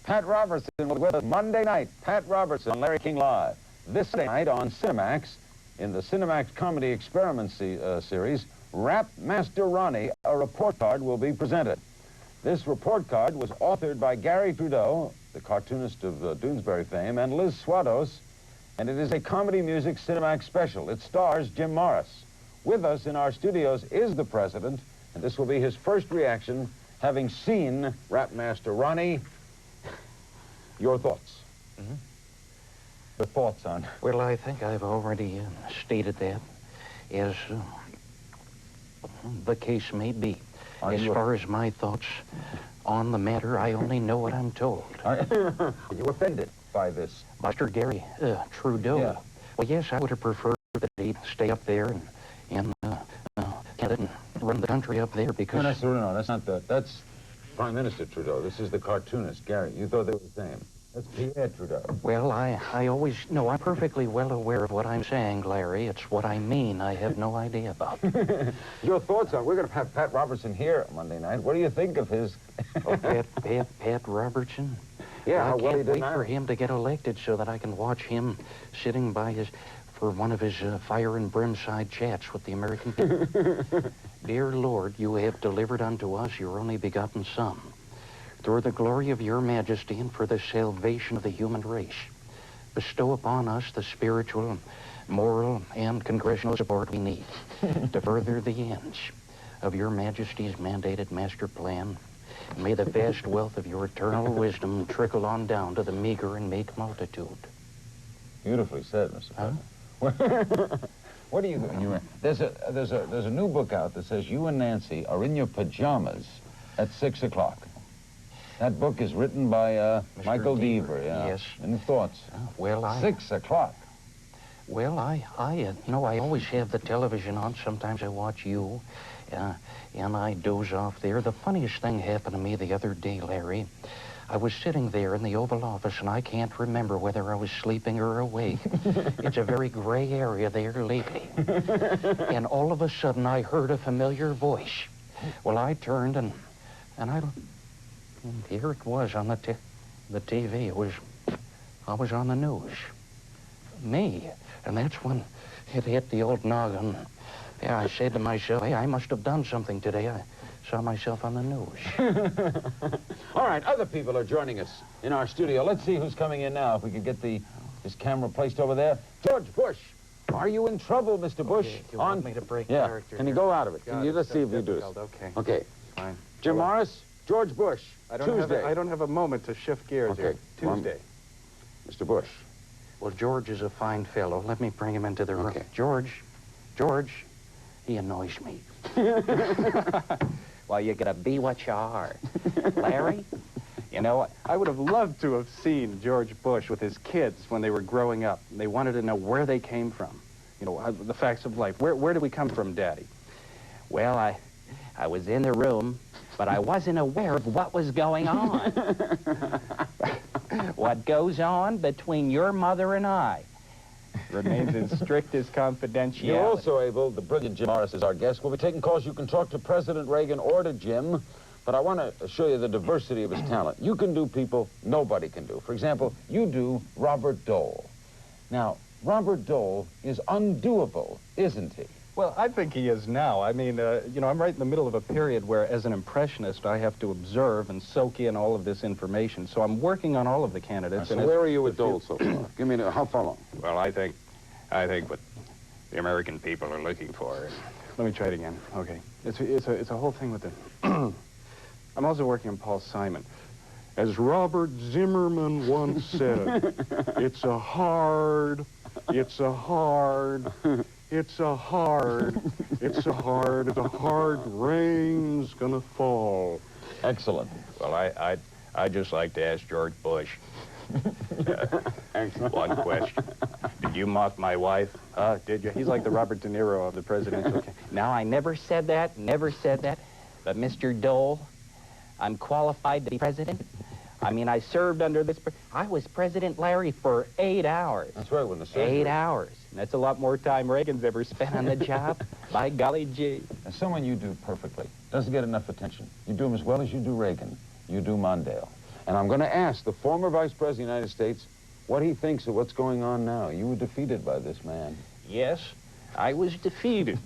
Pat Robertson will be with us Monday night. Pat Robertson on Larry King Live. This night on Cinemax, in the Cinemax Comedy Experiment series, Rap Master Ronnie, a report card will be presented. This report card was authored by Gary Trudeau, the cartoonist of Doonesbury fame, and Liz Swados, and it is a comedy music Cinemax special. It stars Jim Morris. With us in our studios is the president, and this will be his first reaction, having seen Rap Master Ronnie. Your thoughts? Mm-hmm. The thoughts on... Well, I think I've already stated that, as the case may be. As far as my thoughts on the matter, I only know what I'm told. Are you offended by this? Mr. Gary Trudeau. Yeah. Well, yes, I would have preferred that he'd stay up there and run the country up there because... No, that's not the... That's Prime Minister Trudeau. This is the cartoonist, Gary. You thought they were the same. That's Pierre Trudeau. Well, I always... No, I'm perfectly well aware of what I'm saying, Larry. It's what I mean I have no idea about. Your thoughts on... We're going to have Pat Robertson here Monday night. What do you think of his... Oh, Pat Robertson? Yeah, I can't wait for him to get elected so that I can watch him sitting by for one of his fire and brimside chats with the American people. Dear Lord, you have delivered unto us your only begotten Son, through the glory of your majesty and for the salvation of the human race. Bestow upon us the spiritual, moral, and congressional support we need to further the ends of your majesty's mandated master plan. May the vast wealth of your eternal wisdom trickle on down to the meager and meek multitude. Beautifully said, Mr. President. What do you do? There's a new book out that says you and Nancy are in your pajamas at 6 o'clock. That book is written by Michael Deaver. Yeah. Yes. Any thoughts? Well, 6 o'clock. Well, I always have the television on. Sometimes I watch you, and I doze off there. The funniest thing happened to me the other day, Larry. I was sitting there in the Oval Office, and I can't remember whether I was sleeping or awake. It's a very gray area there lately. And all of a sudden, I heard a familiar voice. Well, I turned, and here it was on the TV. I was on the news. Me. And that's when it hit the old noggin. Yeah, I said to myself, hey, I must have done something today. I saw myself on the news. All right, other people are joining us in our studio. Let's see who's coming in now. If we could get his camera placed over there. George Bush. Are you in trouble, Mr. Bush? Okay, you want me to break character? Can you go out of it? Let's see if you do it. Okay. Okay. Fine. Jim Morris, George Bush, Tuesday. I don't have a moment to shift gears here. Tuesday. Mr. Bush. Well, George is a fine fellow. Let me bring him into the room. Okay. George, he annoys me. Well, you gotta be what you are. Larry, you know what? I would have loved to have seen George Bush with his kids when they were growing up. They wanted to know where they came from. You know, the facts of life. Where did we come from, Daddy? Well, I was in the room, but I wasn't aware of what was going on. What goes on between your mother and I Remains in strictest confidentiality. You're also able, the brilliant Jim Morris is our guest. We'll be taking calls. You can talk to President Reagan or to Jim, but I want to show you the diversity of his talent. You can do people nobody can do. For example, you do Robert Dole. Now, Robert Dole is undoable, isn't he? Well, I think he is now. I mean, you know, I'm right in the middle of a period where, as an impressionist, I have to observe and soak in all of this information. So I'm working on all of the candidates. So where are you with Dole so far? Give me how far along? Well, I think what the American people are looking for. Let me try it again. Okay. It's a whole thing with the... I'm also working on Paul Simon. As Robert Zimmerman once said, it's a hard rain's gonna fall. Excellent. Well, I'd just like to ask George Bush one question. Did you mock my wife? Did you? He's like the Robert De Niro of the presidential. Now, I never said that. But Mr. Dole, I'm qualified to be president. I mean, I served under this... I was President Larry for 8 hours. That's right, when the surgery... 8 hours. And that's a lot more time Reagan's ever spent on the job. By golly gee. And someone you do perfectly doesn't get enough attention. You do him as well as you do Reagan. You do Mondale. And I'm going to ask the former Vice President of the United States what he thinks of what's going on now. You were defeated by this man. Yes, I was defeated.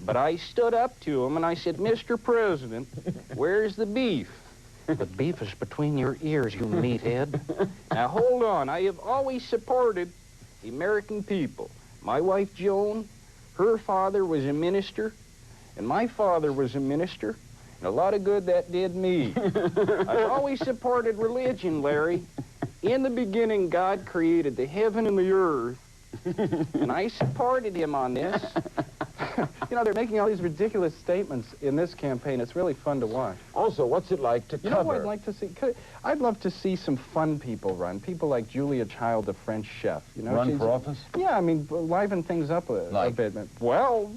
But I stood up to him and I said, Mr. President, where's the beef? The beef is between your ears, you meathead. Now, hold on. I have always supported the American people. My wife, Joan, her father was a minister, and my father was a minister, and a lot of good that did me. I've always supported religion, Larry. In the beginning, God created the heaven and the earth, and I supported him on this. You know, they're making all these ridiculous statements in this campaign. It's really fun to watch. Also, what's it like to cover? You know what I'd like to see? I'd love to see some fun people run. People like Julia Child, the French chef. You know, run for office? Yeah, I mean, liven things up a bit. Well,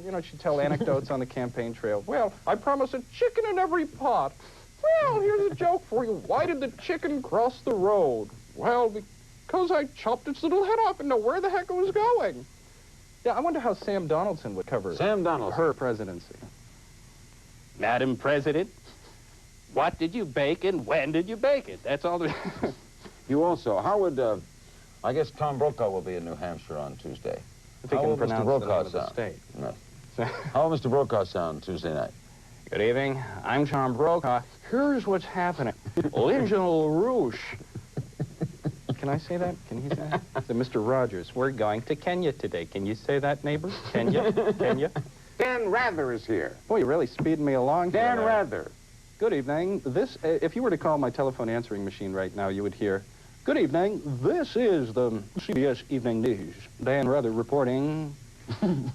you know, she'd tell anecdotes on the campaign trail. Well, I promise a chicken in every pot. Well, here's a joke for you. Why did the chicken cross the road? Well, because I chopped its little head off and know where the heck it was going. Yeah, I wonder how Sam Donaldson would cover her presidency. Madam President, what did you bake and when did you bake it? That's all. You also, how would, I guess Tom Brokaw will be in New Hampshire on Tuesday. If he can pronounce the name of the state. No. How will Mr. Brokaw sound Tuesday night? Good evening. I'm Tom Brokaw. Here's what's happening. Original Rouge. Can I say that? Can he say that? So, Mr. Rogers, we're going to Kenya today. Can you say that, neighbor? Kenya? Kenya? Dan Rather is here. Boy, you're really speeding me along here. Dan Rather. Good evening. This, if you were to call my telephone answering machine right now, you would hear, good evening, this is the CBS Evening News. Dan Rather reporting.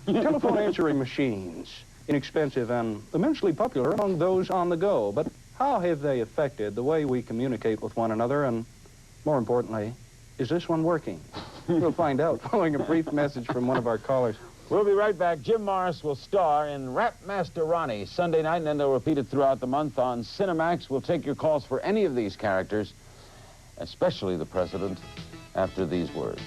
Telephone answering machines, inexpensive and immensely popular among those on the go. But how have they affected the way we communicate with one another, and more importantly, is this one working? We'll find out following a brief message from one of our callers. We'll be right back. Jim Morris will star in Rap Master Ronnie Sunday night, and then they'll repeat it throughout the month on Cinemax. We'll take your calls for any of these characters, especially the president, after these words.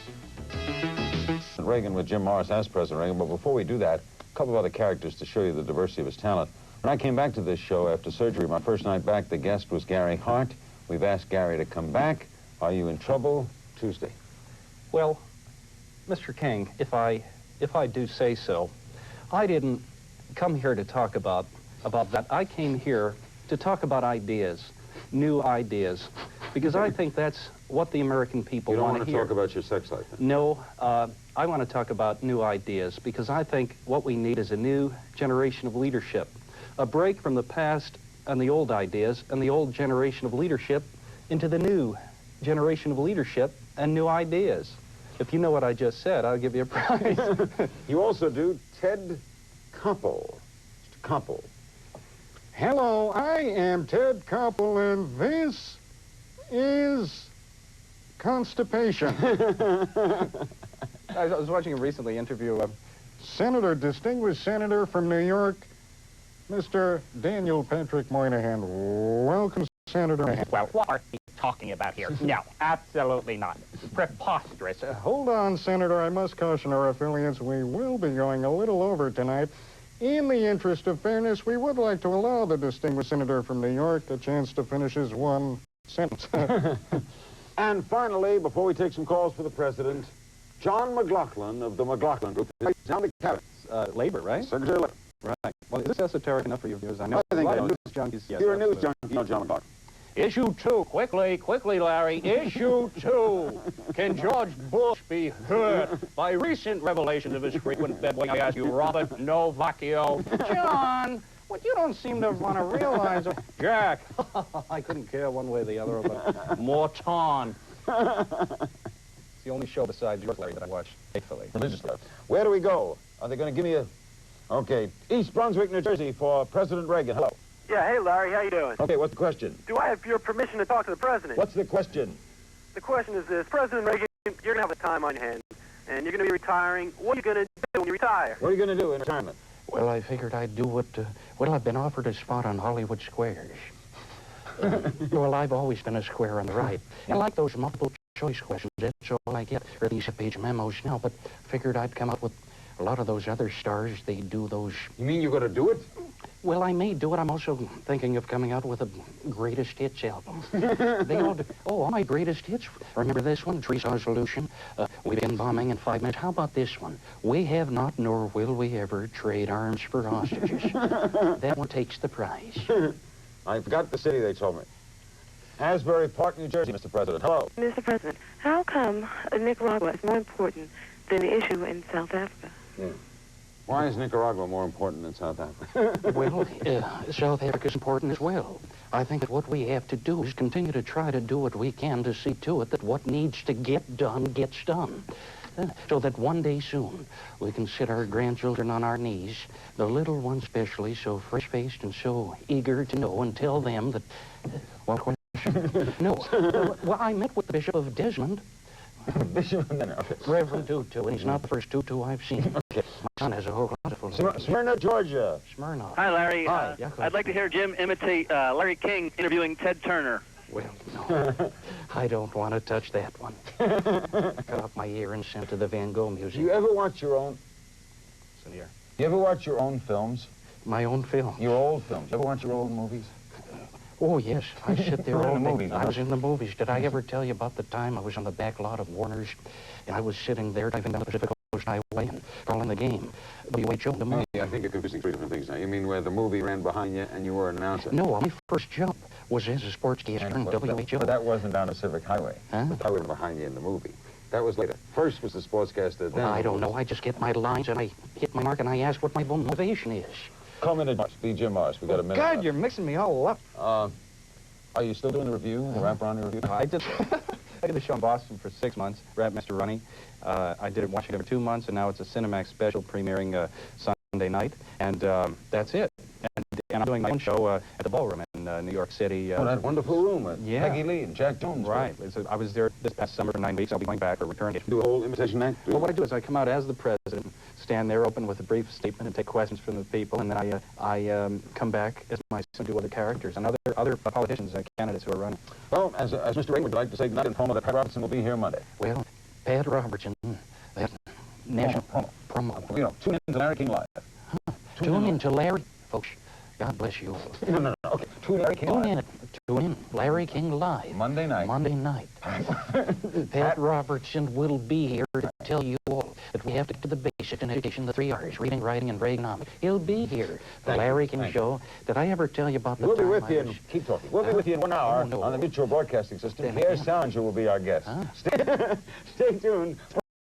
Reagan with Jim Morris as President Reagan, but before we do that, a couple of other characters to show you the diversity of his talent. When I came back to this show after surgery, my first night back, the guest was Gary Hart. We've asked Gary to come back. Are you in trouble? Tuesday. Well, Mr. King, if I do say so, I didn't come here to talk about that. I came here to talk about ideas, new ideas, because I think that's what the American people want to hear. You don't want to talk about your sex life, then? No, I want to talk about new ideas, because I think what we need is a new generation of leadership, a break from the past and the old ideas and the old generation of leadership into the new generation of leadership and new ideas. If you know what I just said, I'll give you a prize. You also do Ted Koppel. Mr. Koppel. Hello, I am Ted Koppel, and this is constipation. I was watching a recently interview of Distinguished Senator from New York, Mr. Daniel Patrick Moynihan. Welcome, Senator. Well, what are you talking about here? No, absolutely not. Preposterous. Hold on, Senator. I must caution our affiliates. We will be going a little over tonight. In the interest of fairness, we would like to allow the distinguished senator from New York a chance to finish his one sentence. And finally, before we take some calls for the president, John McLaughlin of the McLaughlin Group is now the cabinet. Labor, right? Secretary of Labor. Right. Well, is this esoteric enough for your views? I know I think a lot that of news junkies. Yes, You're a news absolutely. junkie, you know John McLaughlin. Issue 2, quickly, Larry. Issue 2. Can George Bush be hurt by recent revelations of his frequent bedwetting? I ask you, Robert Novacchio. John, what you don't seem to want to realize. Jack, I couldn't care one way or the other about Morton. It's the only show besides yours, Larry, that I watch faithfully. Religious stuff. Where do we go? Are they going to give me a... Okay, East Brunswick, New Jersey for President Reagan. Hello. Yeah, hey, Larry, how you doing? Okay, what's the question? Do I have your permission to talk to the president? What's the question? The question is this. President Reagan, you're going to have a time on your hands, and you're going to be retiring. What are you going to do when you retire? What are you going to do in retirement? Well, I figured I'd do what, well, I've been offered a spot on Hollywood Squares. Well, I've always been a square on the right. I like those multiple choice questions. That's all I get, or these page memos now, but figured I'd come up with a lot of those other stars. They do those... You mean you're going to do it? Well, I may do it. I'm also thinking of coming out with a greatest hits album. They all do. Oh, all my greatest hits. Remember this one, Tree Solution? We begin bombing in 5 minutes. How about this one? We have not, nor will we ever, trade arms for hostages. That one takes the prize. I forgot the city they told me. Asbury Park, New Jersey, Mr. President. Hello. Mr. President, how come Nicaragua is more important than the issue in South Africa? Why is Nicaragua more important than South Africa? Well, South Africa's important as well. I think that what we have to do is continue to try to do what we can to see to it that what needs to get done gets done. So that one day soon we can sit our grandchildren on our knees, the little ones especially, so fresh-faced and so eager to know, and tell them that... what question? No. Well, I met with the Bishop of Desmond. Bishop of Desmond, okay. Reverend Tutu, and he's not the first Tutu I've seen. Okay. My son has a whole lot of full Smyrna, Georgia. Smyrna. Hi, Larry. Hi. I'd like to hear Jim imitate Larry King interviewing Ted Turner. Well, no. I don't want to touch that one. Cut off my ear and sent to the Van Gogh Do Museum. you ever watch your own... Listen here. You ever watch your own films? My own film. Your old films? You ever watch your old movies? Oh, yes. I sit there You were all in the day. movies, I huh? was in the movies. Did I ever tell you about the time I was on the back lot of Warner's, and I was sitting there diving down the Pacific Coast Highway and calling the game? WHO, the movie. I think you're confusing three different things now. You mean where the movie ran behind you and you were an announcer? No, my first job was as a sportscaster in WHO. But that wasn't down Pacific Highway. Huh? The highway behind you in the movie. That was later. First was the sportscaster, then... Well, I don't know. I just get my lines, and I hit my mark, and I ask what my motivation is. Come in at be Jim Morris. We got a minute God, left. you're mixing me all up. Are you still doing the review, the Rap Ronnie review? I did the show in Boston for 6 months, Rap Mr. Ronnie. I did it in Washington for 2 months, and now it's a Cinemax special premiering Sunday night, and that's it. And I'm doing my own show at the Ballroom in New York City. Oh, that wonderful room at Yeah. Peggy Lee and Jack Jones. Right. I was there this past summer for 9 weeks. I'll be going back for a return. Do a whole imitation act? Well, what I do is I come out as the president, stand there open with a brief statement and take questions from the people, and then I come back as my son, do other characters and other politicians and candidates who are running. Well, as Mr. Reagan would like to say goodnight and inform that Pat Robertson will be here Monday. Well, Pat Robertson, that national promo. You know, tune in to Larry King Live. Tune in to Larry, folks. God bless you. No. Okay. Tune in Larry King Tune Live. in. Tune in. Larry King Live. Monday night. Monday night. Pat Robertson will be here to tell you all that we have to get to the basics in education, the 3 R's, reading, writing, and Reaganomics. He'll be here. The Larry King Show. Did I ever tell you about the We'll be time with I you was... in, keep talking. We'll be with you in 1 hour no. on the Mutual Broadcasting System. Then Pierre again. Salinger will be our guest. Huh? Stay tuned.